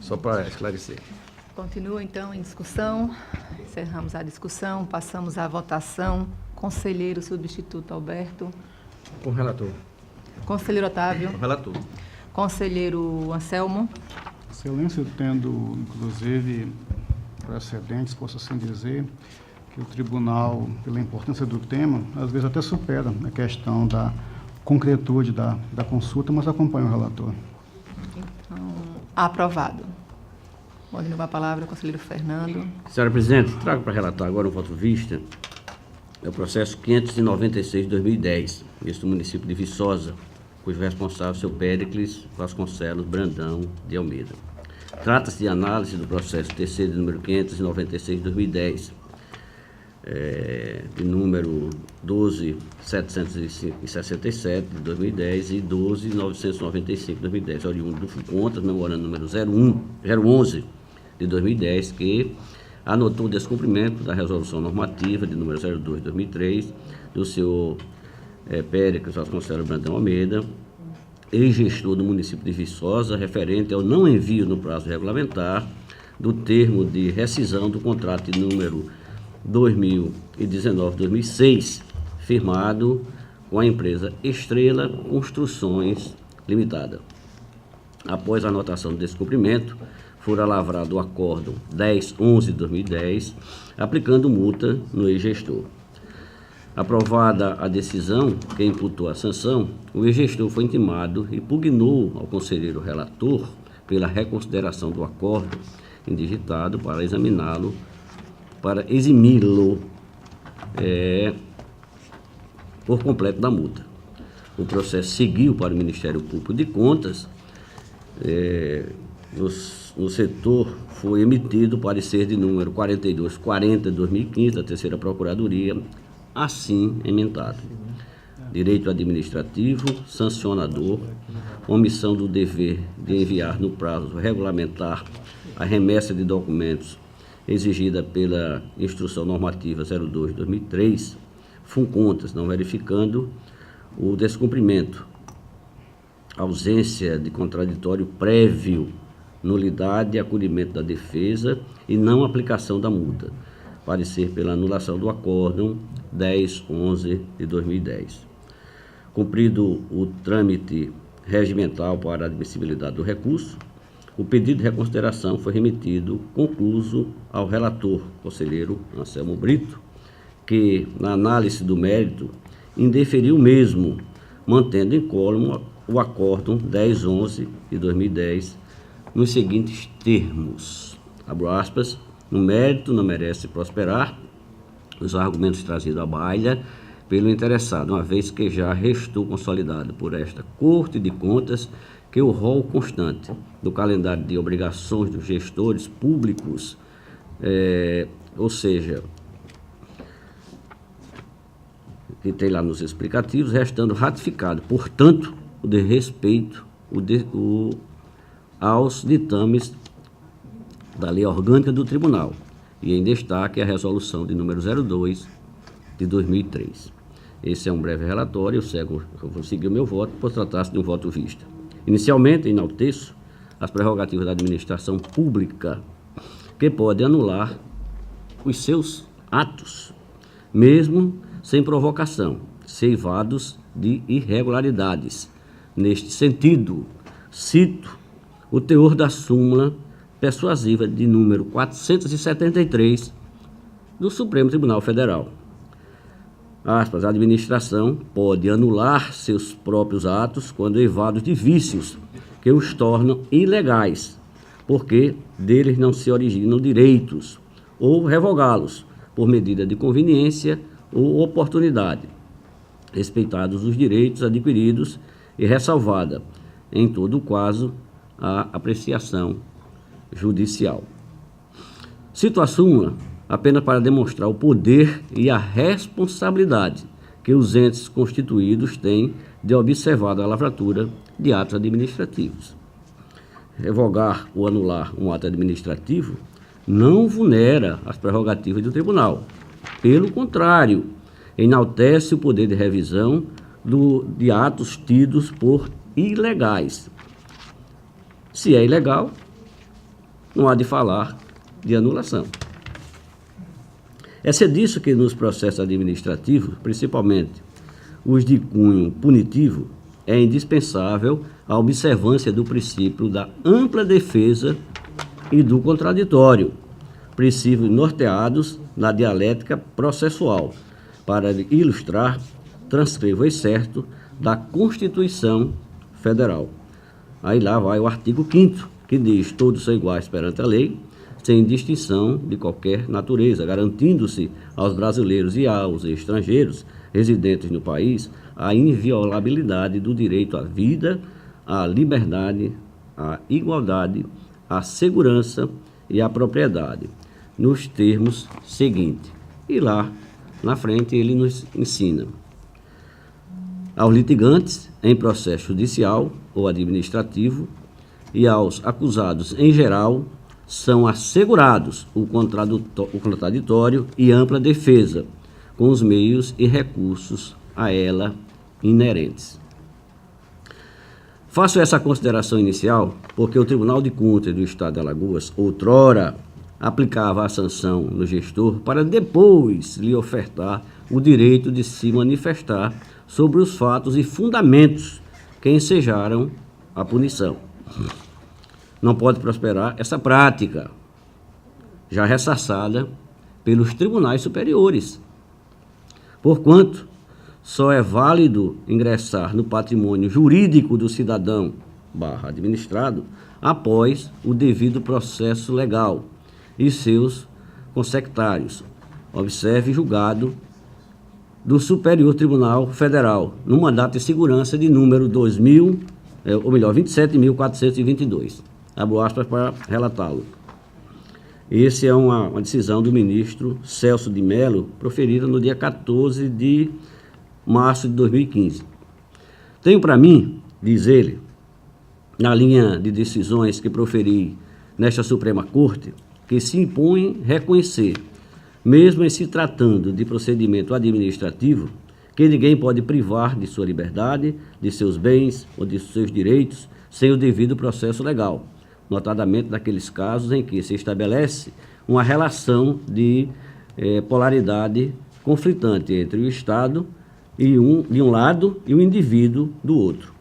Só para esclarecer. Continua, então, em discussão. Encerramos a discussão, passamos à votação. Conselheiro substituto Alberto. Com o relator. Conselheiro Otávio. Com o relator. Conselheiro Anselmo. Excelência, tendo, inclusive, precedentes, posso assim dizer, que o tribunal, pela importância do tema, às vezes até supera a questão da concretude da consulta, mas acompanha o relator. Então, aprovado. Pode levar a palavra o conselheiro Fernando. Senhora Presidente, trago para relatar agora um voto vista. É o processo 596 de 2010, este do município de Viçosa, cujo responsável é o seu Péricles Vasconcelos Brandão de Almeida. Trata-se de análise do processo TC de número 596 de 2010, de número 12.767 de 2010 e 12.995 de 2010, oriundo do FUCONTAS, memorando número 011 de 2010, que anotou o descumprimento da resolução normativa de número 02 de 2003 do senhor Péricles Vasconcelos Brandão Almeida, ex-gestor do município de Viçosa, referente ao não envio no prazo regulamentar do termo de rescisão do contrato de número 2019-2006, firmado com a empresa Estrela Construções Limitada. Após a anotação do descumprimento, fora lavrado o acórdão 10.11 de 2010, aplicando multa no ex-gestor. Aprovada a decisão que imputou a sanção, o ex-gestor foi intimado e pugnou ao conselheiro relator pela reconsideração do acórdão indigitado para examiná-lo, para eximi-lo por completo da multa. O processo seguiu para o Ministério Público de Contas. No setor foi emitido o parecer de número 4240 de 2015 da Terceira Procuradoria, assim emendado. Direito administrativo, sancionador, omissão do dever de enviar no prazo regulamentar a remessa de documentos exigida pela Instrução Normativa 02 de 2003, FUNCONTAS, não verificando o descumprimento, ausência de contraditório prévio, nulidade e acolhimento da defesa e não aplicação da multa. Parecer pela anulação do acórdão 10.11 de 2010. Cumprido o trâmite regimental para a admissibilidade do recurso, o pedido de reconsideração foi remetido concluso ao relator, conselheiro Anselmo Brito, que, na análise do mérito, indeferiu o mesmo, mantendo incólume o acórdão 10.11 de 2010, nos seguintes termos, abro aspas, no mérito não merece prosperar os argumentos trazidos à baila pelo interessado, uma vez que já restou consolidado por esta Corte de Contas que o rol constante do calendário de obrigações dos gestores públicos, ou seja, que tem lá nos explicativos, restando ratificado, portanto, o de respeito aos ditames da lei orgânica do tribunal, e em destaque a resolução de número 02 de 2003. Esse é um breve relatório, eu vou seguir o meu voto, por tratar-se de um voto vista. Inicialmente, enalteço as prerrogativas da administração pública, que pode anular os seus atos, mesmo sem provocação, ceivados de irregularidades. Neste sentido, cito o teor da súmula persuasiva de número 473 do Supremo Tribunal Federal. Aspas, a administração pode anular seus próprios atos quando eivados de vícios que os tornam ilegais, porque deles não se originam direitos, ou revogá-los por medida de conveniência ou oportunidade, respeitados os direitos adquiridos e ressalvada, em todo o caso, a apreciação judicial. Cito a súmula apenas para demonstrar o poder e a responsabilidade que os entes constituídos têm de observar a lavratura de atos administrativos. Revogar ou anular um ato administrativo não vulnera as prerrogativas do tribunal. Pelo contrário, enaltece o poder de revisão de atos tidos por ilegais. Se é ilegal, não há de falar de anulação. É disso que nos processos administrativos, principalmente os de cunho punitivo, é indispensável a observância do princípio da ampla defesa e do contraditório, princípios norteados na dialética processual, para ilustrar, transcrevo o excerto da Constituição Federal. Aí lá vai o artigo 5º, que diz: todos são iguais perante a lei, sem distinção de qualquer natureza, garantindo-se aos brasileiros e aos estrangeiros residentes no país a inviolabilidade do direito à vida, à liberdade, à igualdade, à segurança e à propriedade, nos termos seguintes. E lá, na frente, ele nos ensina: aos litigantes em processo judicial ou administrativo e aos acusados em geral são assegurados o contraditório e ampla defesa, com os meios e recursos a ela inerentes. Faço essa consideração inicial porque o Tribunal de Contas do Estado de Alagoas, outrora, aplicava a sanção no gestor para depois lhe ofertar o direito de se manifestar sobre os fatos e fundamentos que ensejaram a punição. Não pode prosperar essa prática, já ressassada pelos tribunais superiores, porquanto só é válido ingressar no patrimônio jurídico do cidadão /administrado após o devido processo legal e seus consectários. Observe julgado do Superior Tribunal Federal, no mandato de segurança de número 27.422. Abro aspas para relatá-lo. Essa é uma decisão do ministro Celso de Mello, proferida no dia 14 de março de 2015. Tenho para mim, diz ele, na linha de decisões que proferi nesta Suprema Corte, que se impõe reconhecer, mesmo em se tratando de procedimento administrativo, que ninguém pode privar de sua liberdade, de seus bens ou de seus direitos sem o devido processo legal, notadamente naqueles casos em que se estabelece uma relação de polaridade conflitante entre o Estado de um lado e o indivíduo do outro.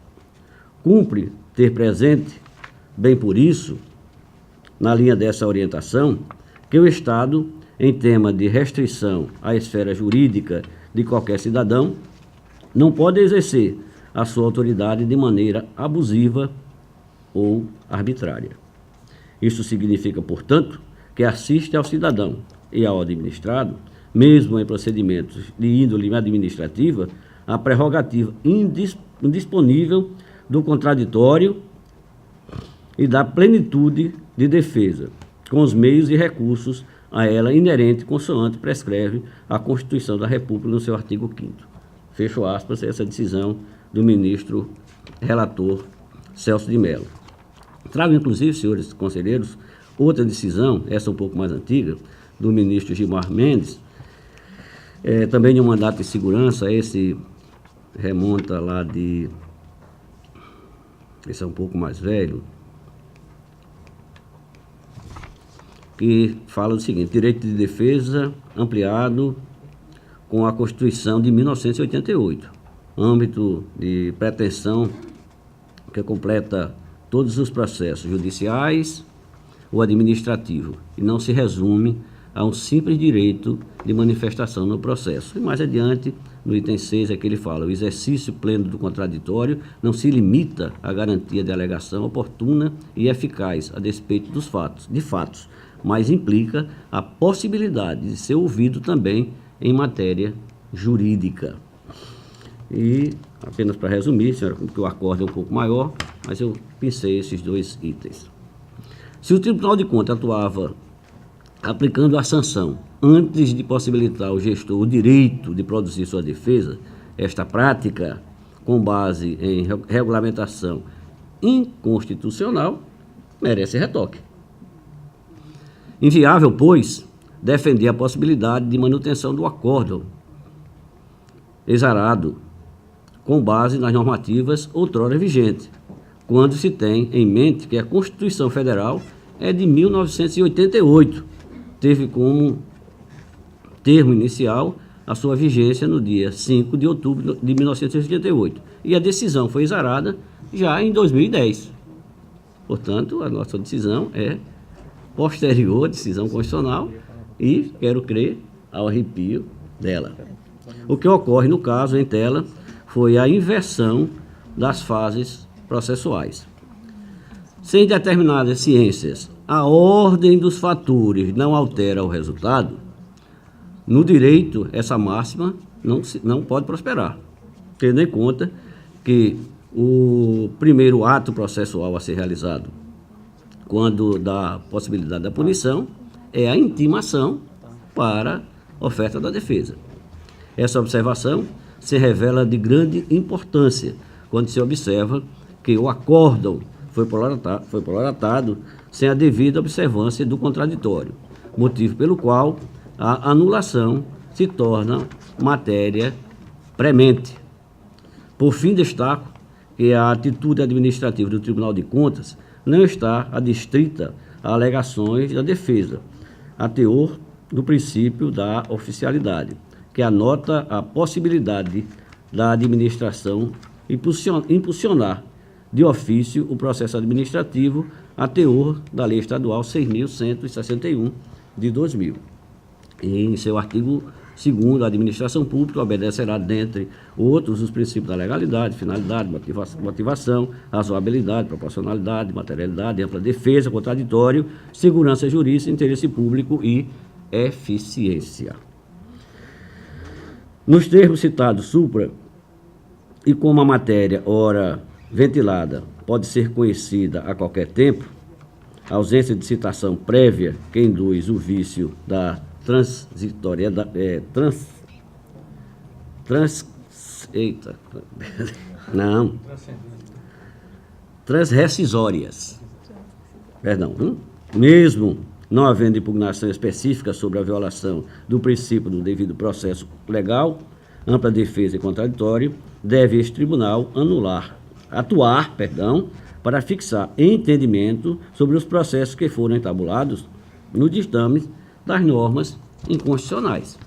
Cumpre ter presente, bem por isso, na linha dessa orientação, que o Estado, em tema de restrição à esfera jurídica de qualquer cidadão, não pode exercer a sua autoridade de maneira abusiva ou arbitrária. Isso significa, portanto, que assiste ao cidadão e ao administrado, mesmo em procedimentos de índole administrativa, a prerrogativa indisponível do contraditório e da plenitude de defesa, com os meios e recursos a ela inerente, consoante prescreve a Constituição da República no seu artigo 5º. Fecho aspas, essa decisão do ministro relator Celso de Mello. Trago, inclusive, senhores conselheiros, outra decisão, essa um pouco mais antiga, do ministro Gilmar Mendes, também de um mandato de segurança. Esse remonta lá de... Esse é um pouco mais velho, que fala o seguinte: direito de defesa ampliado com a Constituição de 1988, âmbito de pretensão que completa todos os processos judiciais ou administrativos e não se resume a um simples direito de manifestação no processo. E mais adiante, no item 6, é que ele fala: o exercício pleno do contraditório não se limita à garantia de alegação oportuna e eficaz a despeito dos fatos, mas implica a possibilidade de ser ouvido também em matéria jurídica. E, apenas para resumir, senhora, porque o acordo é um pouco maior, mas eu pensei esses dois itens. Se o Tribunal de Contas atuava aplicando a sanção antes de possibilitar ao gestor o direito de produzir sua defesa, esta prática, com base em regulamentação inconstitucional, merece retoque. Inviável, pois, defender a possibilidade de manutenção do acórdão exarado com base nas normativas outrora vigentes, quando se tem em mente que a Constituição Federal é de 1988. Teve como termo inicial a sua vigência no dia 5 de outubro de 1988. E a decisão foi exarada já em 2010. Portanto, a nossa decisão é posterior à decisão constitucional e, quero crer, ao arrepio dela. O que ocorre no caso em tela foi a inversão das fases processuais. Se em determinadas ciências a ordem dos fatores não altera o resultado, no direito essa máxima não pode prosperar, tendo em conta que o primeiro ato processual a ser realizado, quando dá possibilidade da punição, é a intimação para oferta da defesa. Essa observação se revela de grande importância quando se observa que o acórdão foi prolaratado sem a devida observância do contraditório, motivo pelo qual a anulação se torna matéria premente. Por fim, destaco que a atitude administrativa do Tribunal de Contas não está adstrita a alegações da defesa, a teor do princípio da oficialidade, que anota a possibilidade da administração impulsionar de ofício o processo administrativo a teor da Lei Estadual 6.161 de 2000. E em seu artigo 2º, a administração pública obedecerá, dentre outros, os princípios da legalidade, finalidade, motivação, razoabilidade, proporcionalidade, materialidade, ampla defesa, contraditório, segurança jurídica, interesse público e eficiência. Nos termos citados supra, e como a matéria, ora ventilada, pode ser conhecida a qualquer tempo, a ausência de citação prévia que induz o vício da transrescisórias. Mesmo não havendo impugnação específica sobre a violação do princípio do devido processo legal, ampla defesa e contraditório, deve este tribunal atuar para fixar entendimento sobre os processos que foram entabulados no ditame das normas inconstitucionais.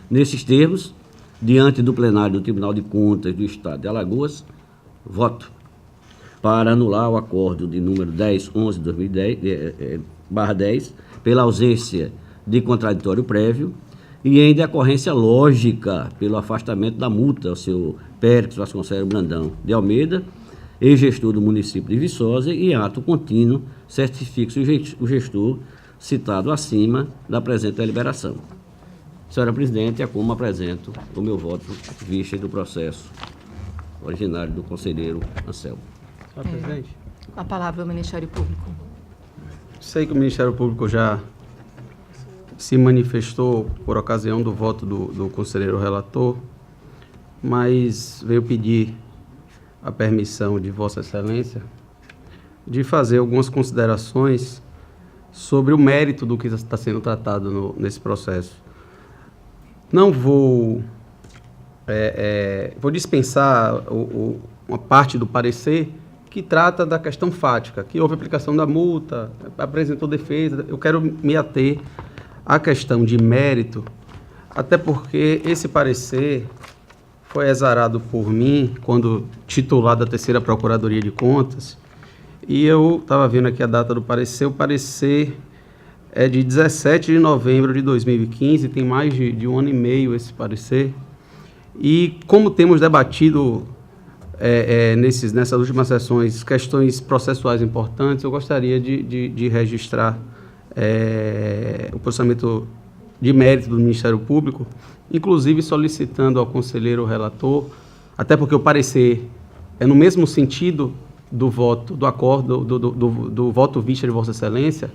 Nesses termos, diante do plenário do Tribunal de Contas do Estado de Alagoas, voto para anular o acordo de número 1011/2010, pela ausência de contraditório prévio e em decorrência lógica pelo afastamento da multa ao seu Péricles Vasconcelos Brandão de Almeida, ex-gestor do município de Viçosa, e ato contínuo certifique-se o gestor citado acima da presente deliberação. Senhora Presidente, é como apresento o meu voto vista do processo originário do conselheiro Anselmo. Senhor Presidente. Com a palavra o Ministério Público. Sei que o Ministério Público já se manifestou por ocasião do voto do conselheiro relator, mas veio pedir a permissão de Vossa Excelência de fazer algumas considerações sobre o mérito do que está sendo tratado nesse processo. Não vou dispensar uma parte do parecer que trata da questão fática, que houve aplicação da multa, apresentou defesa. Eu quero me ater à questão de mérito, até porque esse parecer foi exarado por mim quando titular da 3ª Procuradoria de Contas, e eu estava vendo aqui a data do parecer. O parecer é de 17 de novembro de 2015, tem mais de um ano e meio esse parecer, e como temos debatido nessas últimas sessões questões processuais importantes, eu gostaria de registrar o posicionamento de mérito do Ministério Público, inclusive solicitando ao conselheiro relator, até porque o parecer é no mesmo sentido do voto, do acordo, do voto vista de Vossa Excelência,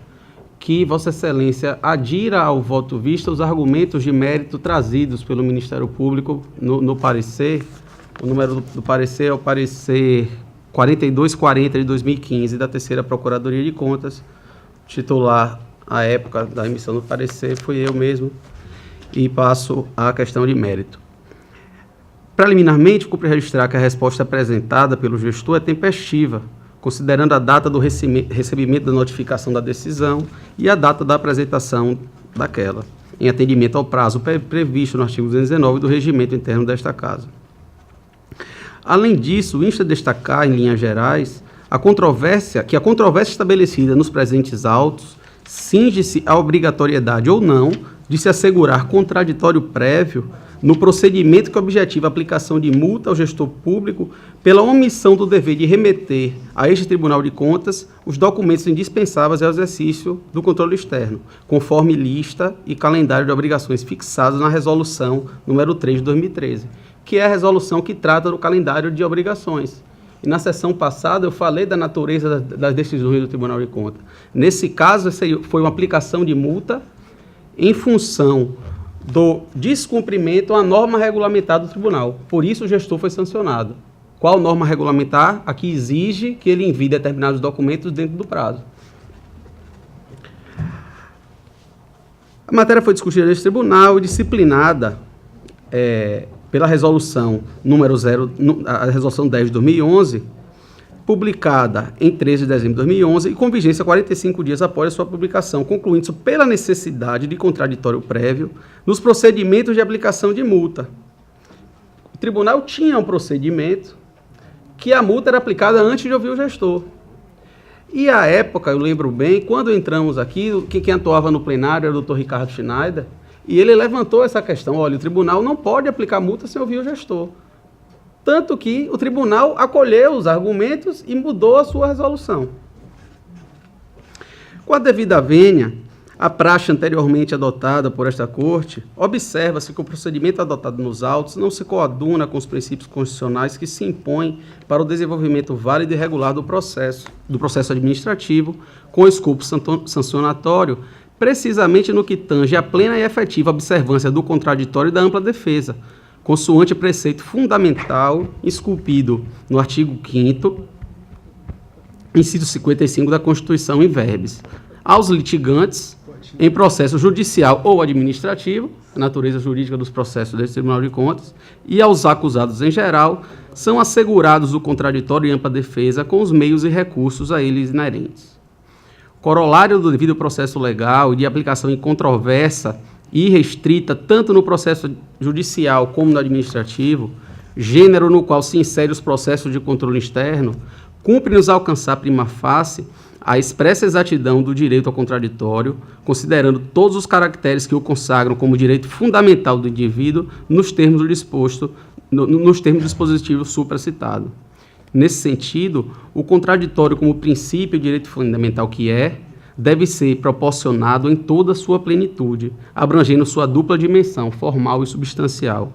que Vossa Excelência adira ao voto vista os argumentos de mérito trazidos pelo Ministério Público no parecer. O número do parecer é o parecer 4240 de 2015 da 3ª Procuradoria de Contas. Titular, à época da emissão do parecer, fui eu mesmo, e passo à questão de mérito. Preliminarmente, cumpre registrar que a resposta apresentada pelo gestor é tempestiva, considerando a data do recebimento da notificação da decisão e a data da apresentação daquela, em atendimento ao prazo previsto no artigo 219 do regimento interno desta Casa. Além disso, insta a destacar, em linhas gerais, a controvérsia estabelecida nos presentes autos cinge-se à obrigatoriedade ou não de se assegurar contraditório prévio no procedimento que objetiva a aplicação de multa ao gestor público pela omissão do dever de remeter a este Tribunal de Contas os documentos indispensáveis ao exercício do controle externo, conforme lista e calendário de obrigações fixados na Resolução número 3 de 2013, que é a resolução que trata do calendário de obrigações. E na sessão passada eu falei da natureza das decisões do Tribunal de Contas. Nesse caso, foi uma aplicação de multa em função do descumprimento à norma regulamentar do tribunal. Por isso o gestor foi sancionado. Qual norma regulamentar? A que exige que ele envie determinados documentos dentro do prazo. A matéria foi discutida neste tribunal e disciplinada pela resolução a resolução 10 de 2011, publicada em 13 de dezembro de 2011 e com vigência 45 dias após a sua publicação, concluindo-se pela necessidade de contraditório prévio nos procedimentos de aplicação de multa. O tribunal tinha um procedimento que a multa era aplicada antes de ouvir o gestor. E à época, eu lembro bem, quando entramos aqui, quem atuava no plenário era o Dr. Ricardo Schneider, e ele levantou essa questão: olha, o tribunal não pode aplicar multa sem ouvir o gestor. Tanto que o tribunal acolheu os argumentos e mudou a sua resolução. Com a devida vênia, a praxe anteriormente adotada por esta Corte, observa-se que o procedimento adotado nos autos não se coaduna com os princípios constitucionais que se impõem para o desenvolvimento válido e regular do processo administrativo, com o escopo sancionatório, precisamente no que tange à plena e efetiva observância do contraditório e da ampla defesa, consoante preceito fundamental esculpido no artigo 5º, inciso 55 da Constituição em verbis. Aos litigantes, em processo judicial ou administrativo, a natureza jurídica dos processos desse Tribunal de Contas, e aos acusados em geral, são assegurados o contraditório e ampla defesa com os meios e recursos a eles inerentes. Corolário do devido processo legal e de aplicação incontroversa e restrita tanto no processo judicial como no administrativo, gênero no qual se inserem os processos de controle externo, cumpre-nos alcançar prima facie a expressa exatidão do direito ao contraditório, considerando todos os caracteres que o consagram como direito fundamental do indivíduo nos termos do dispositivo supracitado. Nesse sentido, o contraditório como princípio de direito fundamental que deve ser proporcionado em toda a sua plenitude, abrangendo sua dupla dimensão, formal e substancial.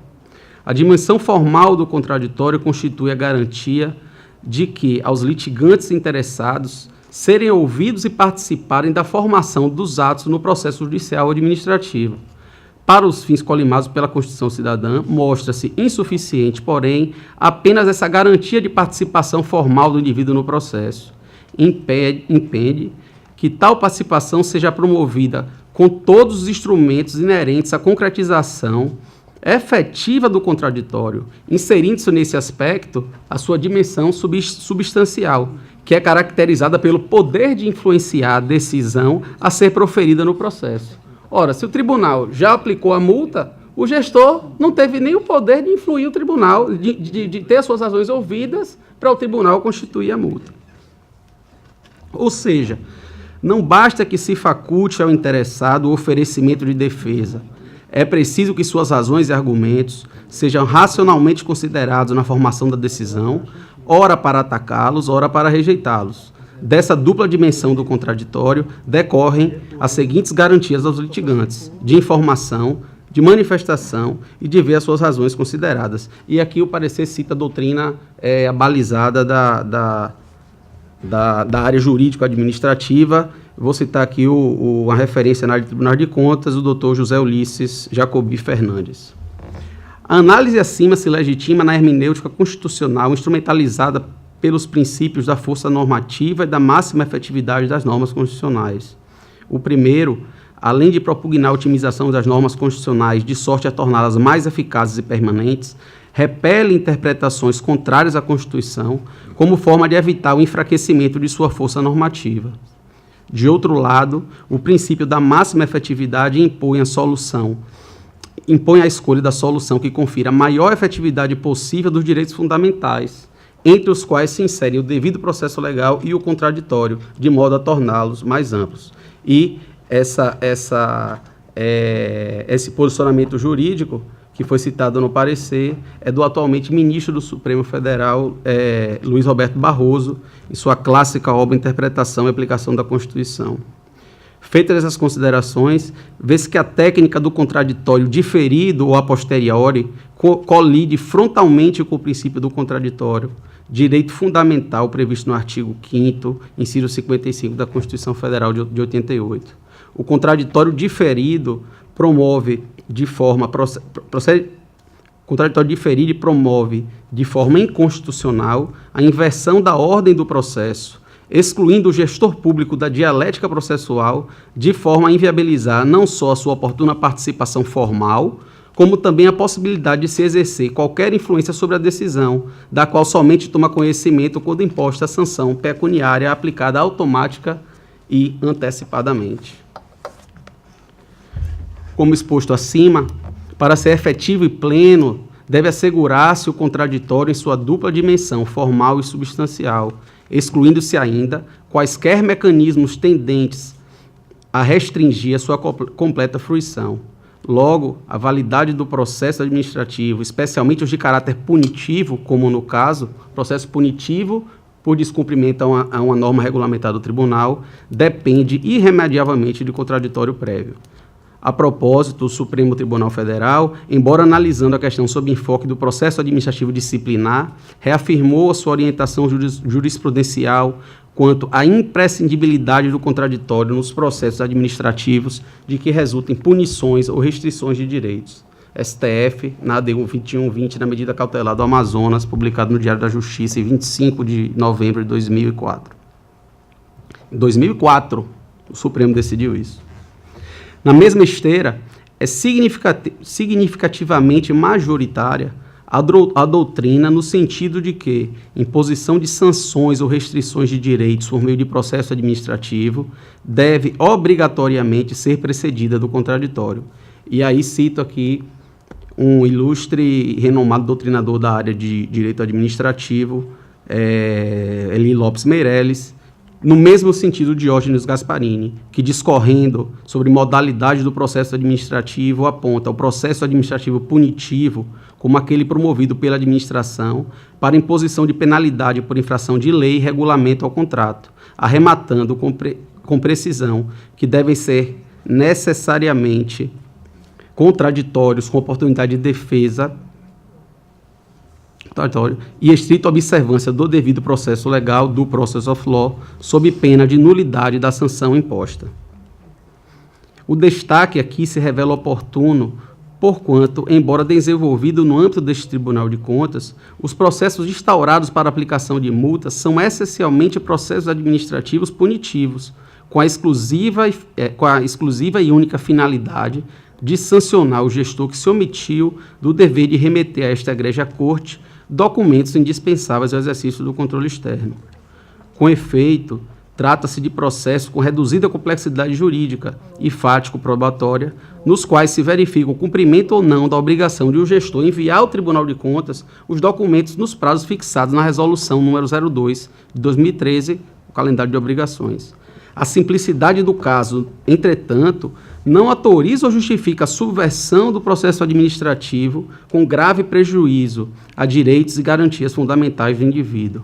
A dimensão formal do contraditório constitui a garantia de que, aos litigantes interessados, serem ouvidos e participarem da formação dos atos no processo judicial ou administrativo. Para os fins colimados pela Constituição Cidadã, mostra-se insuficiente, porém, apenas essa garantia de participação formal do indivíduo no processo. Impede que tal participação seja promovida com todos os instrumentos inerentes à concretização efetiva do contraditório, inserindo-se nesse aspecto a sua dimensão substancial, que é caracterizada pelo poder de influenciar a decisão a ser proferida no processo. Ora, se o tribunal já aplicou a multa, o gestor não teve nem o poder de influir o tribunal, de ter as suas razões ouvidas para o tribunal constituir a multa. Ou seja, não basta que se faculte ao interessado o oferecimento de defesa. É preciso que suas razões e argumentos sejam racionalmente considerados na formação da decisão, ora para atacá-los, ora para rejeitá-los. Dessa dupla dimensão do contraditório decorrem as seguintes garantias aos litigantes: de informação, de manifestação e de ver as suas razões consideradas. E aqui o parecer cita a doutrina abalizada da área jurídico-administrativa. Vou citar aqui a referência na área do Tribunal de Contas, o doutor José Ulisses Jacobi Fernandes. A análise acima se legitima na hermenêutica constitucional instrumentalizada pelos princípios da força normativa e da máxima efetividade das normas constitucionais. O primeiro, além de propugnar a otimização das normas constitucionais de sorte a torná-las mais eficazes e permanentes, repele interpretações contrárias à Constituição, como forma de evitar o enfraquecimento de sua força normativa. De outro lado, o princípio da máxima efetividade impõe a escolha da solução que confira a maior efetividade possível dos direitos fundamentais, entre os quais se insere o devido processo legal e o contraditório, de modo a torná-los mais amplos. E esse posicionamento jurídico, que foi citado no parecer, é do atualmente ministro do Supremo Federal, Luiz Roberto Barroso, em sua clássica obra Interpretação e Aplicação da Constituição. Feitas essas considerações, vê-se que a técnica do contraditório diferido ou a posteriori colide frontalmente com o princípio do contraditório, direito fundamental previsto no artigo 5º, inciso 55 da Constituição Federal de 88. O contraditório diferido promove de forma inconstitucional a inversão da ordem do processo, excluindo o gestor público da dialética processual, de forma a inviabilizar não só a sua oportuna participação formal, como também a possibilidade de se exercer qualquer influência sobre a decisão, da qual somente toma conhecimento quando imposta a sanção pecuniária aplicada automática e antecipadamente. Como exposto acima, para ser efetivo e pleno, deve assegurar-se o contraditório em sua dupla dimensão, formal e substancial, excluindo-se ainda quaisquer mecanismos tendentes a restringir a sua completa fruição. Logo, a validade do processo administrativo, especialmente os de caráter punitivo, como no caso, processo punitivo por descumprimento a uma norma regulamentar do tribunal, depende irremediavelmente de contraditório prévio. A propósito, o Supremo Tribunal Federal, embora analisando a questão sob enfoque do processo administrativo disciplinar, reafirmou a sua orientação jurisprudencial quanto à imprescindibilidade do contraditório nos processos administrativos de que resultem punições ou restrições de direitos. STF, na ADU 2120, na medida cautelar do Amazonas, publicado no Diário da Justiça em 25 de novembro de 2004. Em 2004, o Supremo decidiu isso. Na mesma esteira, é significativamente majoritária a doutrina no sentido de que imposição de sanções ou restrições de direitos por meio de processo administrativo deve obrigatoriamente ser precedida do contraditório. E aí cito aqui um ilustre e renomado doutrinador da área de direito administrativo, Eli Lopes Meireles, no mesmo sentido de Diógenes Gasparini, que, discorrendo sobre modalidade do processo administrativo, aponta o processo administrativo punitivo como aquele promovido pela administração para imposição de penalidade por infração de lei e regulamento ao contrato, arrematando com precisão que devem ser necessariamente contraditórios com oportunidade de defesa e estrita observância do devido processo legal, do process of law, sob pena de nulidade da sanção imposta. O destaque aqui se revela oportuno, porquanto, embora desenvolvido no âmbito deste Tribunal de Contas, os processos instaurados para aplicação de multas são essencialmente processos administrativos punitivos, com a exclusiva e única finalidade de sancionar o gestor que se omitiu do dever de remeter a esta egrégia corte documentos indispensáveis ao exercício do controle externo. Com efeito, trata-se de processos com reduzida complexidade jurídica e fático-probatória, nos quais se verifica o cumprimento ou não da obrigação de o gestor enviar ao Tribunal de Contas os documentos nos prazos fixados na Resolução número 02 de 2013, o calendário de obrigações. A simplicidade do caso, entretanto, não autoriza ou justifica a subversão do processo administrativo com grave prejuízo a direitos e garantias fundamentais do indivíduo.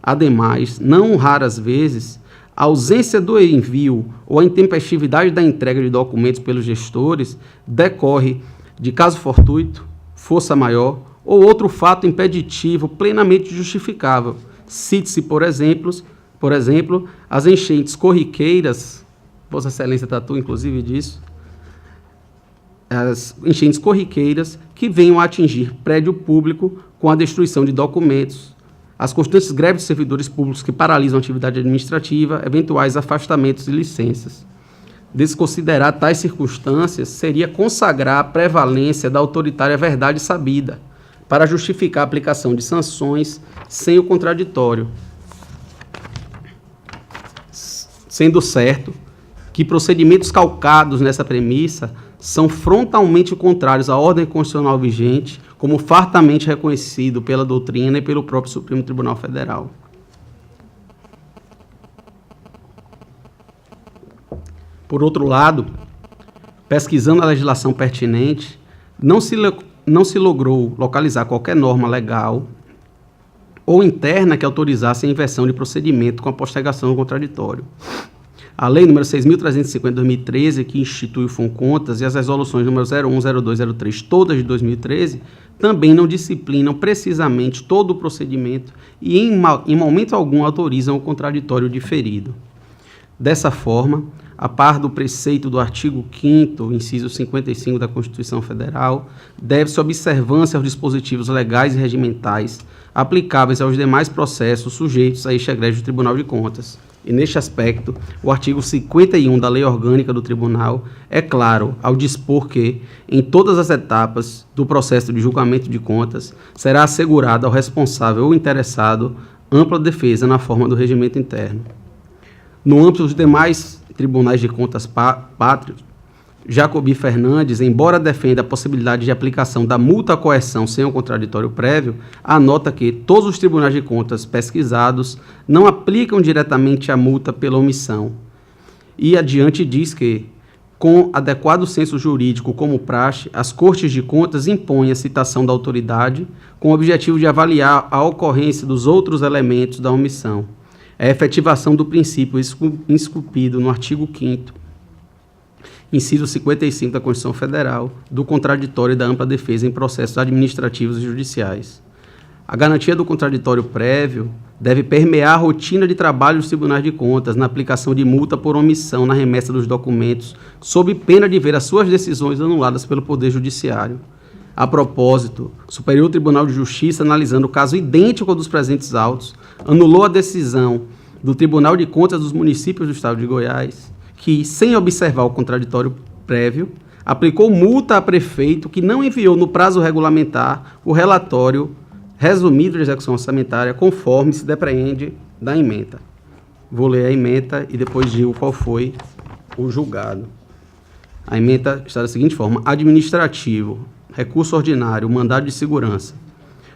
Ademais, não raras vezes, a ausência do envio ou a intempestividade da entrega de documentos pelos gestores decorre de caso fortuito, força maior ou outro fato impeditivo plenamente justificável. Cite-se, por exemplo, as enchentes corriqueiras, Vossa Excelência tratou inclusive disso, as enchentes corriqueiras que venham a atingir prédio público com a destruição de documentos, as constantes greves de servidores públicos que paralisam a atividade administrativa, eventuais afastamentos e licenças. Desconsiderar tais circunstâncias seria consagrar a prevalência da autoritária verdade sabida, para justificar a aplicação de sanções sem o contraditório, sendo certo que procedimentos calcados nessa premissa são frontalmente contrários à ordem constitucional vigente, como fartamente reconhecido pela doutrina e pelo próprio Supremo Tribunal Federal. Por outro lado, pesquisando a legislação pertinente, não se logrou localizar qualquer norma legal ou interna que autorizasse a inversão de procedimento com a postergação do contraditório. A Lei nº 6.350 de 2013, que institui o FONCONTAS, e as resoluções nº 01, 02, 03, todas de 2013, também não disciplinam precisamente todo o procedimento e, em momento algum, autorizam o contraditório diferido. Dessa forma, a par do preceito do artigo 5º, inciso 55 da Constituição Federal, deve-se observância aos dispositivos legais e regimentais aplicáveis aos demais processos sujeitos a este egrégio Tribunal de Contas. E, neste aspecto, o artigo 51 da Lei Orgânica do Tribunal é claro ao dispor que, em todas as etapas do processo de julgamento de contas, será assegurada ao responsável ou interessado ampla defesa na forma do regimento interno. No âmbito dos demais tribunais de contas pátrios, Jacobi Fernandes, embora defenda a possibilidade de aplicação da multa à coerção sem o contraditório prévio, anota que todos os tribunais de contas pesquisados não aplicam diretamente a multa pela omissão. E adiante diz que, com adequado senso jurídico como praxe, as Cortes de Contas impõem a citação da autoridade com o objetivo de avaliar a ocorrência dos outros elementos da omissão. A efetivação do princípio esculpido no artigo 5º, inciso 55 da Constituição Federal, do contraditório e da ampla defesa em processos administrativos e judiciais. A garantia do contraditório prévio deve permear a rotina de trabalho dos tribunais de contas na aplicação de multa por omissão na remessa dos documentos, sob pena de ver as suas decisões anuladas pelo Poder Judiciário. A propósito, o Superior Tribunal de Justiça, analisando o caso idêntico ao dos presentes autos, anulou a decisão do Tribunal de Contas dos municípios do Estado de Goiás, que, sem observar o contraditório prévio, aplicou multa a prefeito que não enviou no prazo regulamentar o relatório resumido de execução orçamentária, conforme se depreende da ementa. Vou ler a ementa e depois digo qual foi o julgado. A ementa está da seguinte forma: administrativo, recurso ordinário, mandado de segurança,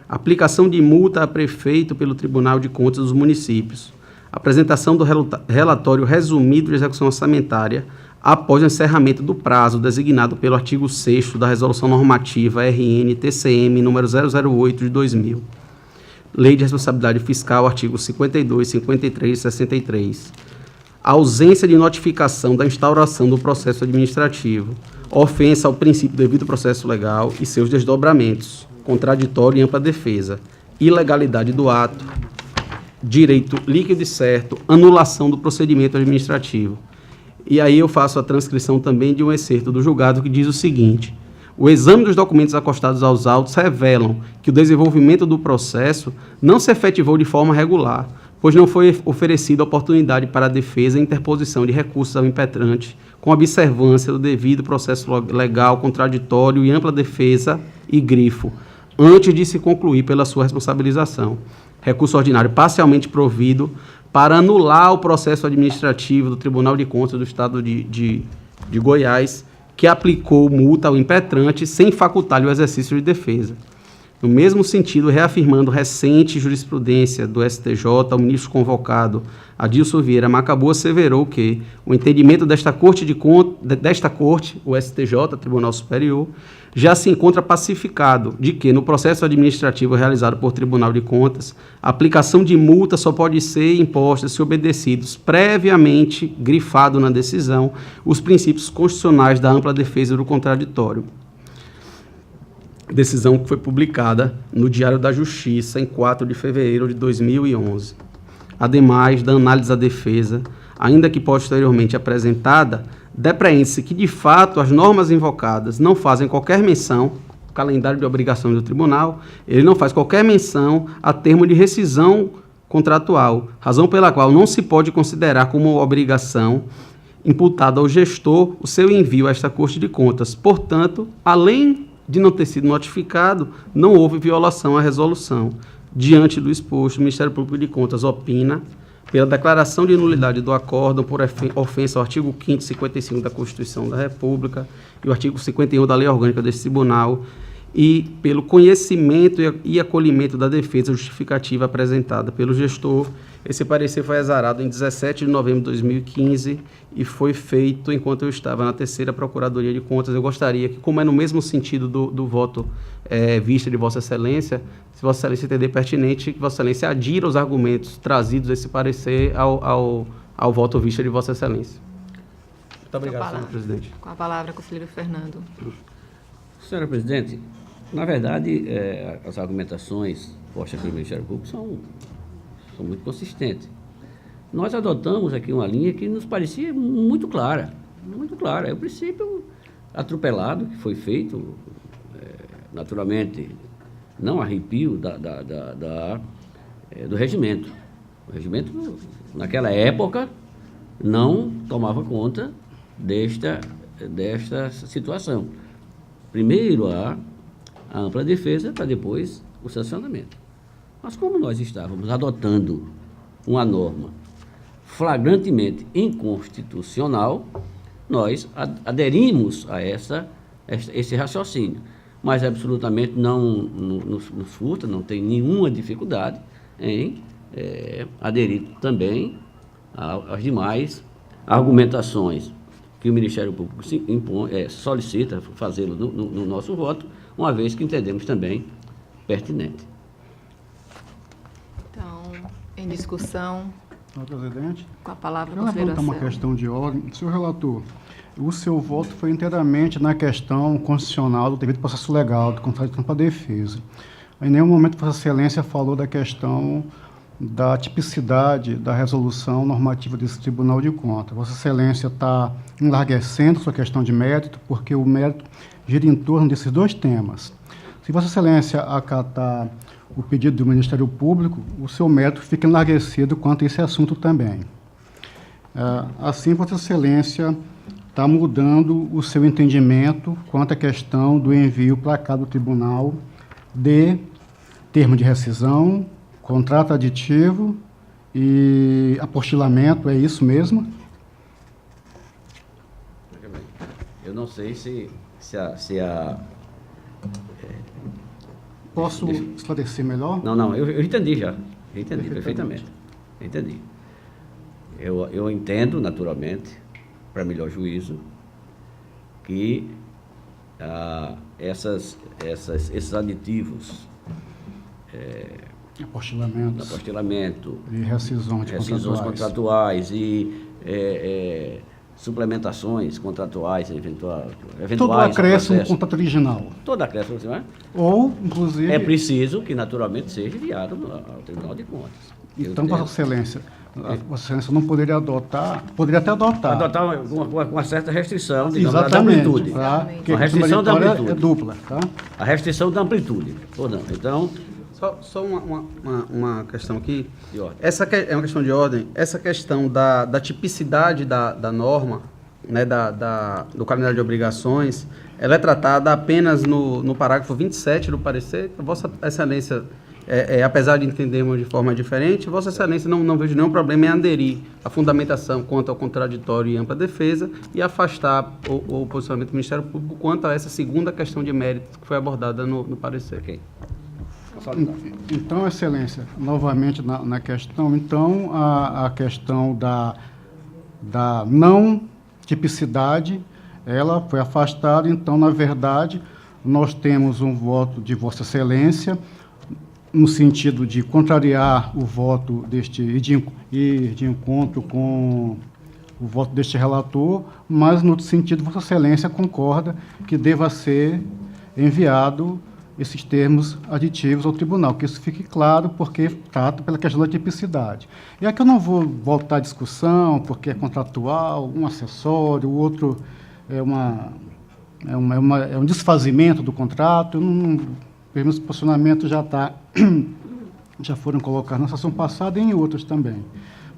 aplicação de multa a prefeito pelo Tribunal de Contas dos municípios, apresentação do relatório resumido de execução orçamentária após o encerramento do prazo designado pelo artigo 6º da Resolução Normativa RN-TCM número 008 de 2000. Lei de Responsabilidade Fiscal, artigos 52, 53 e 63. A ausência de notificação da instauração do processo administrativo, ofensa ao princípio do devido processo legal e seus desdobramentos, contraditório e ampla defesa, ilegalidade do ato, direito líquido e certo, anulação do procedimento administrativo. E aí eu faço a transcrição também de um excerto do julgado que diz o seguinte: o exame dos documentos acostados aos autos revelam que o desenvolvimento do processo não se efetivou de forma regular, pois não foi oferecida oportunidade para a defesa e interposição de recursos ao impetrante, com observância do devido processo legal, contraditório e ampla defesa e grifo, antes de se concluir pela sua responsabilização. Recurso ordinário parcialmente provido para anular o processo administrativo do Tribunal de Contas do Estado de Goiás, que aplicou multa ao impetrante sem facultar-lhe o exercício de defesa. No mesmo sentido, reafirmando recente jurisprudência do STJ, o ministro convocado Adilson Vieira Macabu asseverou que o entendimento desta Corte, o STJ, Tribunal Superior, já se encontra pacificado de que, no processo administrativo realizado por Tribunal de Contas, a aplicação de multa só pode ser imposta se obedecidos previamente, grifado na decisão, os princípios constitucionais da ampla defesa do contraditório. Decisão que foi publicada no Diário da Justiça em 4 de fevereiro de 2011. Ademais da análise da defesa, ainda que posteriormente apresentada, depreende-se que, de fato, as normas invocadas não fazem qualquer menção, o calendário de obrigações do tribunal, ele não faz qualquer menção a termo de rescisão contratual, razão pela qual não se pode considerar como obrigação imputada ao gestor o seu envio a esta Corte de Contas. Portanto, além de não ter sido notificado, não houve violação à resolução. Diante do exposto, o Ministério Público de Contas opina pela declaração de nulidade do acórdão por ofensa ao artigo 5º e 55 da Constituição da República e o artigo 51 da Lei Orgânica deste Tribunal, e pelo conhecimento e acolhimento da defesa justificativa apresentada pelo gestor. Esse parecer foi exarado em 17 de novembro de 2015 e foi feito enquanto eu estava na 3ª Procuradoria de Contas. Eu gostaria que, como é no mesmo sentido do voto vista de Vossa Excelência, se Vossa Excelência entender pertinente, que Vossa Excelência adira os argumentos trazidos desse parecer ao voto vista de Vossa Excelência. Muito obrigado, senhor presidente. Com a palavra, conselheiro Fernando. Senhora presidente, na verdade, as argumentações postas pelo Ministério Público são muito consistentes. Nós adotamos aqui uma linha que nos parecia muito clara, muito clara. É o princípio atropelado que foi feito, naturalmente, não arrepio do regimento. O regimento, naquela época, não tomava conta desta situação. Primeiro a ampla defesa, para depois o sancionamento. Mas como nós estávamos adotando uma norma flagrantemente inconstitucional, nós aderimos a esse raciocínio. Mas absolutamente não nos furta, não tem nenhuma dificuldade em aderir também às demais argumentações que o Ministério Público solicita fazê-lo no nosso voto, uma vez que entendemos também pertinente. Então, em discussão, Senhor presidente, com a palavra, eu conselheiro levantar uma Anselmo. questão de ordem. Senhor relator, o seu voto foi inteiramente na questão constitucional do devido processo legal, do contradição para a defesa. Em nenhum momento Vossa Excelência falou da questão da tipicidade da resolução normativa desse Tribunal de Contas. Vossa Excelência está enlarguecendo sua questão de mérito, porque o mérito gira em torno desses dois temas. Se Vossa Excelência acatar o pedido do Ministério Público, o seu mérito fica enlarguecido quanto a esse assunto também. Assim, Vossa Excelência está mudando o seu entendimento quanto à questão do envio para cá do Tribunal de termo de rescisão, contrato aditivo e apostilamento, é isso mesmo? Eu não sei se a Posso esclarecer melhor? Não, eu entendi já. Eu entendi perfeitamente. Entendi. Eu entendo, naturalmente, para melhor juízo, que esses aditivos, apostilamento, e rescisões contratuais e suplementações contratuais, eventuais. Todo acréscimo no contrato original. Todo acréscimo, não é? Ou, inclusive... É preciso que, naturalmente, seja enviado ao Tribunal de Contas. Então, Vossa Excelência, Vossa Excelência não poderia adotar, poderia até adotar. Adotar uma certa restrição, digamos, exatamente, da amplitude. Porque a restrição da amplitude. É dupla, tá? A restrição da amplitude, ou não. Então... Só uma questão aqui. De ordem. Essa é uma questão de ordem. Essa questão da tipicidade da norma, né, do calendário de obrigações, ela é tratada apenas no parágrafo 27 do parecer. Vossa Excelência, apesar de entendermos de forma diferente, Vossa Excelência não vejo nenhum problema em aderir à fundamentação quanto ao contraditório e ampla defesa e afastar o posicionamento do Ministério Público quanto a essa segunda questão de mérito que foi abordada no parecer. Ok. Então, Excelência, novamente na questão, então, a questão da não tipicidade, ela foi afastada, então, na verdade, nós temos um voto de Vossa Excelência, no sentido de contrariar o voto ir de encontro com o voto deste relator, mas, no outro sentido, Vossa Excelência concorda que deva ser enviado esses termos aditivos ao tribunal, que isso fique claro, porque trata pela questão da tipicidade. E aqui eu não vou voltar à discussão, porque é contratual, um acessório, o outro é um desfazimento do contrato. Os posicionamentos já foram colocados na sessão passada e em outras também.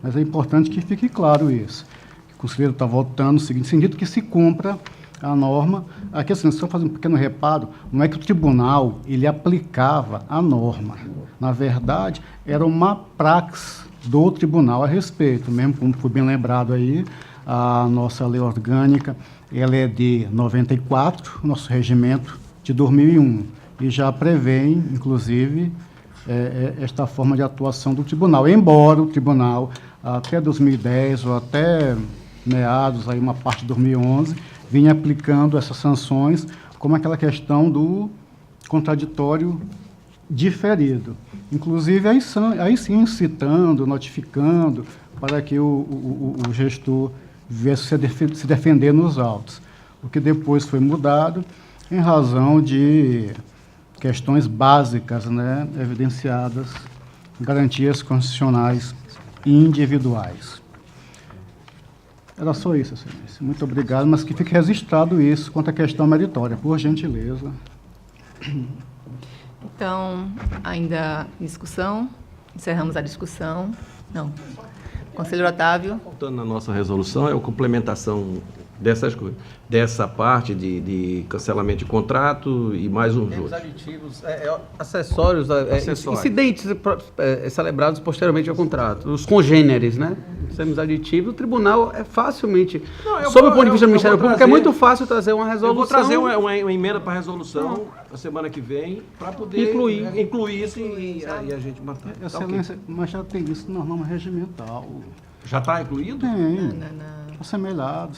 Mas é importante que fique claro isso. Que o conselheiro está votando no seguinte sentido, que se cumpra a norma. Aqui, assim, só fazer um pequeno reparo, não é que o tribunal ele aplicava a norma. Na verdade, era uma praxe do tribunal a respeito, mesmo como foi bem lembrado aí, a nossa lei orgânica, ela é de 94, nosso regimento de 2001, e já prevê, inclusive, esta forma de atuação do tribunal, embora o tribunal, até 2010 ou até meados, aí uma parte de 2011, vinha aplicando essas sanções como aquela questão do contraditório diferido. Inclusive, aí sim, incitando, notificando, para que o gestor viesse se defender nos autos. O que depois foi mudado em razão de questões básicas, né, evidenciadas, garantias constitucionais individuais. Era só isso, Excelência. Muito obrigado, mas que fique registrado isso quanto à questão meritória, por gentileza. Então, ainda discussão? Encerramos a discussão? Não. Conselheiro Otávio. Voltando na nossa resolução, é a complementação dessas coisas, dessa parte de cancelamento de contrato e mais uns Termos outros. aditivos, acessórios, incidentes celebrados posteriormente ao contrato, os congêneres, né? Termos aditivos, o tribunal é facilmente, sob o ponto de vista do Ministério Público, é muito fácil trazer uma resolução. Eu vou trazer uma emenda para a resolução a semana que vem, para poder incluir isso e a gente matar. Excelência, mas já tem isso na norma regimental. Já está incluído? Tem. Assemelhado,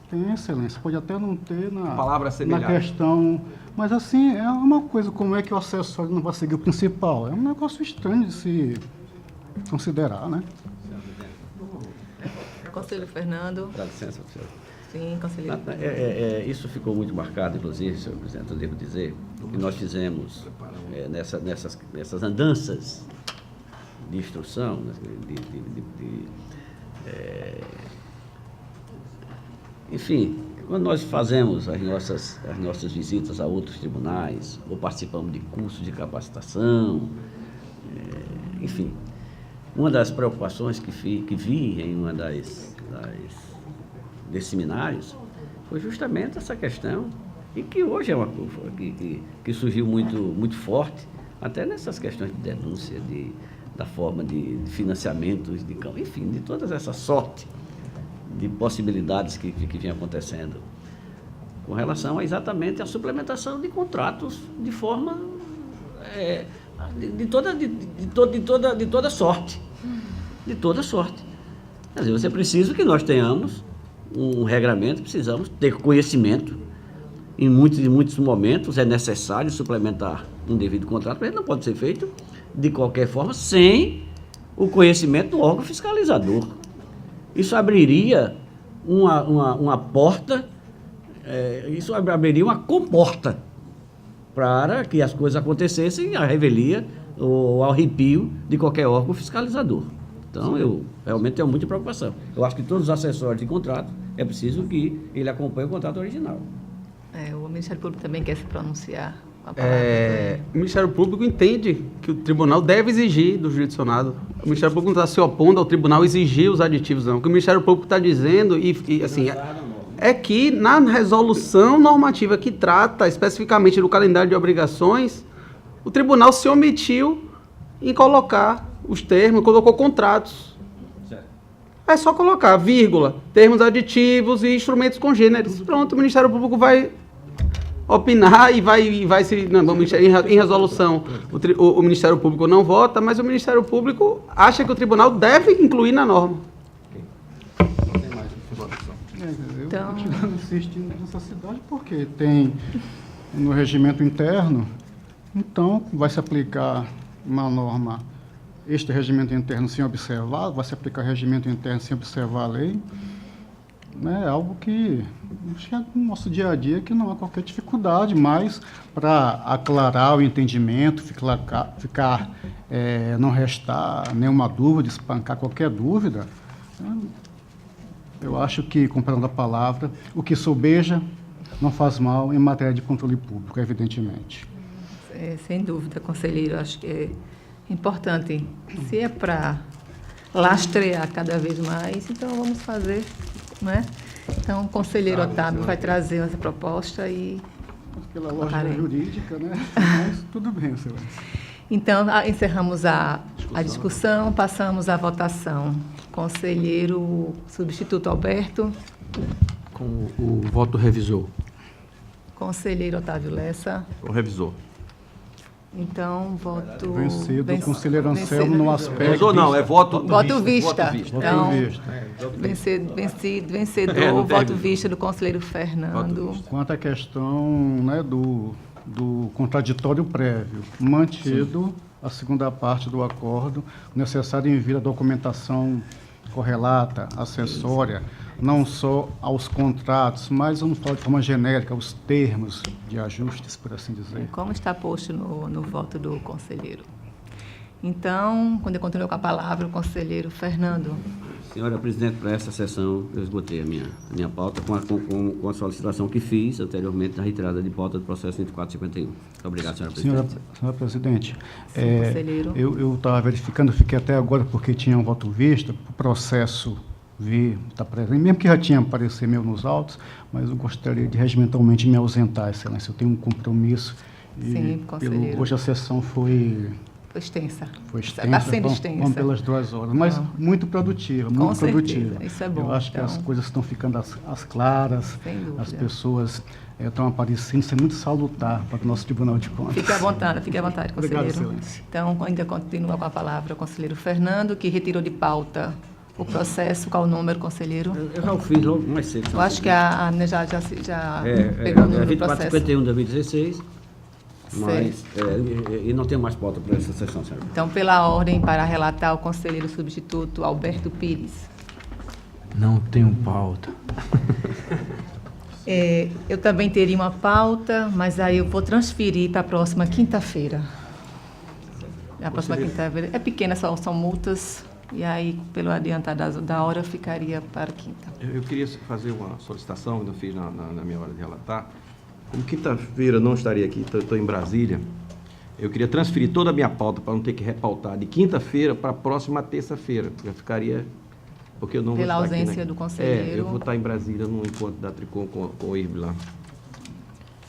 tem, Excelência. Pode até não ter A palavra assemelhado. na questão. Mas, assim, é uma coisa, como é que o acessório não vai seguir o principal? É um negócio estranho de se considerar, né? Conselheiro Fernando. Dá licença, senhor. Sim, conselheiro. Isso ficou muito marcado, inclusive, senhor presidente, eu devo dizer, que nós fizemos nessas andanças de instrução, enfim, quando nós fazemos as nossas visitas a outros tribunais, ou participamos de cursos de capacitação, enfim, uma das preocupações que vi em uma desses seminários foi justamente essa questão, e que hoje é uma coisa que surgiu muito forte, até nessas questões de denúncia, da forma de financiamentos, enfim, de toda essa sorte de possibilidades que vinha acontecendo com relação exatamente à suplementação de contratos de forma de toda sorte. De toda sorte. Quer dizer, você precisa que nós tenhamos um regramento, precisamos ter conhecimento. Em muitos momentos é necessário suplementar um devido contrato, mas ele não pode ser feito de qualquer forma sem o conhecimento do órgão fiscalizador. Isso abriria uma porta, isso abriria uma comporta para que as coisas acontecessem à revelia ou ao arrepio de qualquer órgão fiscalizador. Então, eu realmente tenho muita preocupação. Eu acho que todos os acessórios de contrato, é preciso que ele acompanhe o contrato original. O Ministério Público também quer se pronunciar. O Ministério Público entende que o tribunal deve exigir do jurisdicionado. O Ministério Público não está se opondo ao tribunal exigir os aditivos, não. O que o Ministério Público está dizendo, é que na resolução normativa que trata especificamente do calendário de obrigações, o tribunal se omitiu em colocar os termos, colocou contratos. Certo. É só colocar, vírgula, termos aditivos e instrumentos congêneres. Pronto, o Ministério Público vai opinar e vai se... Não, em resolução, o Ministério Público não vota, mas o Ministério Público acha que o tribunal deve incluir na norma. Eu continuo insistindo nessa cidade porque tem no regimento interno, então vai se aplicar uma norma, este regimento interno sem observar, vai se aplicar regimento interno sem observar a lei. É algo que acho que é no nosso dia a dia, que não há qualquer dificuldade, mas para aclarar o entendimento, não restar nenhuma dúvida, espancar qualquer dúvida, eu acho que, comparando a palavra, o que sobeja não faz mal em matéria de controle público, evidentemente. Sem dúvida, conselheiro, acho que é importante. Se é para lastrear cada vez mais, então vamos fazer, não é? Então, o conselheiro Otávio vai trazer essa proposta e... Pela lógica Votarei. jurídica, né? Mas tudo bem, excelência. Então, encerramos a discussão, passamos à votação. Conselheiro substituto Alberto, Com o voto revisor. conselheiro Otávio Lessa. O revisor. Então, voto... Vencido o conselheiro vencido. Anselmo no aspecto... Revisor não, é voto Voto vista. Voto vista. Então, Vista. vencedor, não tem voto dúvida. vista do conselheiro Fernando. Quanto à questão, né, do contraditório prévio, mantido a segunda parte do acordo, necessário envio a documentação correlata, acessória, não só aos contratos, mas vamos falar de forma genérica, os termos de ajustes, por assim dizer. Como está posto no voto do conselheiro. Então, quando eu continuo com a palavra, o conselheiro Fernando. Senhora presidente, para essa sessão eu esgotei a minha pauta com a solicitação que fiz anteriormente da retirada de pauta do processo 2451. Muito obrigado, senhora presidente. Senhora presidente, Sim, conselheiro. eu estava verificando, fiquei até agora porque tinha um voto visto, o processo está presente, mesmo que já tinha aparecido meu nos autos, mas eu gostaria de regimentalmente me ausentar, excelência. Eu tenho um compromisso e Sim, conselheiro. hoje a sessão foi extensa. extensa, Está sendo vamos extensa. pelas 2 horas, mas muito produtiva, Com muito certeza, produtiva. isso é bom, Eu acho que as então. coisas estão ficando as claras, Sem dúvida. as pessoas estão aparecendo, isso é muito salutar para o nosso Tribunal de Contas. Fique à vontade, conselheiro. Obrigado, excelência. Então, ainda continua com a palavra o conselheiro Fernando, que retirou de pauta o processo. Qual o número, conselheiro? Eu já o fiz logo mais cedo. Eu acho que a Ana já pegou o número do processo. 2451 de 2016, mas e não tem mais pauta para essa sessão, senhora. Então, pela ordem, para relatar o conselheiro substituto Alberto Pires. Não tenho pauta. Eu também teria uma pauta, mas aí eu vou transferir para a próxima quinta-feira. A próxima quinta-feira é pequena, são multas, e aí, pelo adiantar da hora, ficaria para quinta. Eu queria fazer uma solicitação, que eu fiz na minha hora de relatar. Como quinta-feira eu não estaria aqui, estou em Brasília, eu queria transferir toda a minha pauta para não ter que repautar de quinta-feira para a próxima terça-feira. Eu ficaria... Porque eu não Pela vou estar ausência aqui, do conselheiro. eu vou estar em Brasília no encontro da Tricom com o IRB lá.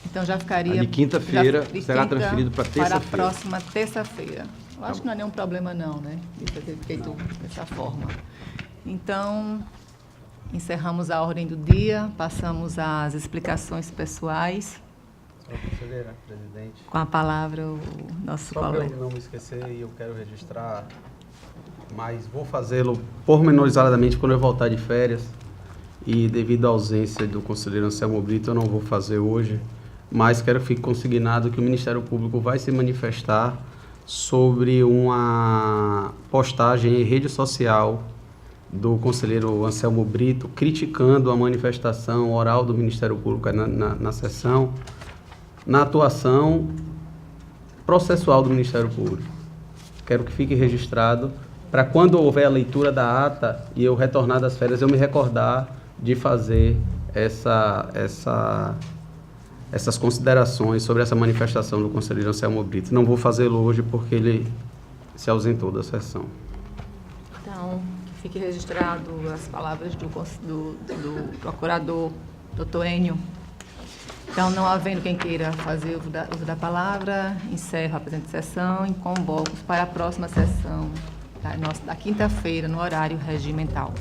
Então já ficaria... Aí de quinta-feira de será quinta transferido para terça-feira. Para a próxima terça-feira. Eu acho que não é nenhum problema não, né? Isso ter feito dessa forma. Então, encerramos a ordem do dia, passamos às explicações pessoais. Senhora conselheira, presidente. Com a palavra o nosso Só para colega. eu não me esquecer, e eu quero registrar, mas vou fazê-lo pormenorizadamente quando eu voltar de férias. E devido à ausência do conselheiro Anselmo Brito, eu não vou fazer hoje, mas quero que fique consignado que o Ministério Público vai se manifestar sobre uma postagem em rede social do conselheiro Anselmo Brito, criticando a manifestação oral do Ministério Público na sessão, na atuação processual do Ministério Público. Quero que fique registrado, para quando houver a leitura da ata e eu retornar das férias, eu me recordar de fazer essas considerações sobre essa manifestação do conselheiro Anselmo Brito. Não vou fazê-lo hoje porque ele se ausentou da sessão. Então, que fique registrado as palavras do procurador, doutor Enio. Então, não havendo quem queira fazer uso da palavra, encerro a presente sessão e convoco para a próxima sessão da quinta-feira, no horário regimental.